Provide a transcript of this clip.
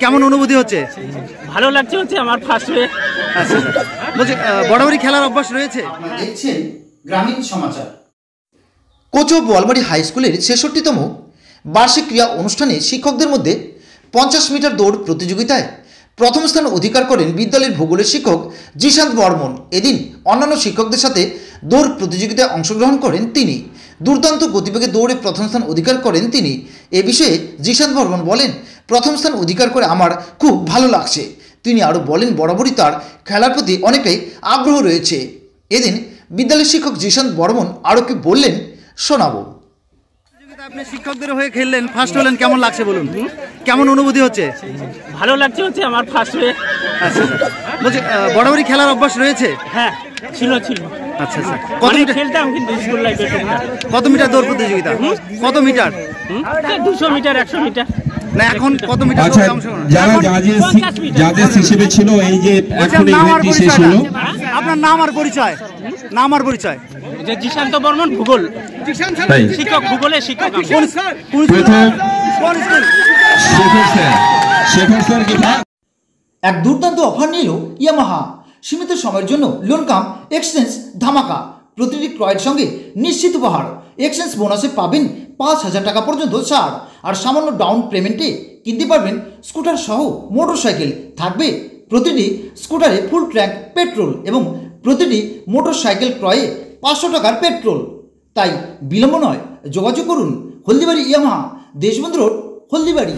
কেমন অনুভূতি হচ্ছে? ভালো লাগছে, হচ্ছে আমার ফার্স্ট হয়ে। আচ্ছা বলছি, বরাবরই খেলার অভ্যাস রয়েছে? দেখছেন গ্রামীণ সমাচার। কোচো বোয়ালমারি হাই স্কুলের ৬৬তম বার্ষিক ক্রীড়া অনুষ্ঠানে শিক্ষকদের মধ্যে ৫০ মিটার দৌড় প্রতিযোগিতায় প্রথম স্থান অধিকার করেন বিদ্যালয়ের ভূগোলের শিক্ষক জিশান্ত বর্মন। এদিন অন্যান্য শিক্ষকদের সাথে দৌড় প্রতিযোগিতায় অংশগ্রহণ করেন তিনি। দুর্দান্ত গতিবেগে দৌড়ে প্রথম স্থান অধিকার করেন তিনি। এ বিষয়ে জিশান্ত বর্মন বলেন, প্রথম স্থান অধিকার করে আমার খুব ভালো লাগছে। তিনি আরও বলেন, বরাবরই তার খেলার প্রতি অনেকটাই আগ্রহ রয়েছে। এদিন বিদ্যালয়ের শিক্ষক জিশান্ত বর্মন আরও কি বললেন শোনাবো। আপনি শিক্ষকদের হয়ে খেললেন, ফার্স্ট হলেন, কেমন লাগছে বলুন? কেমন অনুভূতি হচ্ছে? ভালো লাগছে, হচ্ছে আমার ফার্স্ট হয়ে। আচ্ছা বলছি, বরাবরই খেলার অভ্যাস রয়েছে? হ্যাঁ ছিল। আচ্ছা কত মিটার খেলতাম কিন্তু স্কুল লাইফে। কত মিটার দৌড় প্রতিযোগিতা? কত মিটার? 200 মিটার, 100 মিটার না, এখন কত মিটার? আচ্ছা, যারা জাজেস হিসেবে ছিল, এই যে এখন ইভেন্টটি শেষ হলো, আপনার নাম আর পরিচয়? নাম আর পরিচয়? যে জিশান্ত বর্মন, ভূগোল শিক্ষক, ভূগোলের শিক্ষক। এক দুর্দান্ত অফার নিল ইয়ামাহা। সীমিত সময়ের জন্য লোন কাম এক্সচেঞ্জ ধামাকা। প্রতিটি ক্রয়ের সঙ্গে নিশ্চিত উপহার। এক্সচেঞ্জ বোনাসে পাবেন ৫,০০০ টাকা পর্যন্ত ছাড়। আর সামান্য ডাউন পেমেন্টে কিনতে পারবেন স্কুটার সহ মোটর সাইকেল। থাকবে প্রতিটি স্কুটারে ফুল ট্যাঙ্ক পেট্রোল এবং প্রতিটি মোটর সাইকেল ক্রয়ে ৫০০ টাকার পেট্রোল। তাই বিলম্ব নয়, যোগাযোগ করুন হলদিবাড়ি ইয়ামাহা, দেশবন্ধু রোড, হলদিবাড়ি।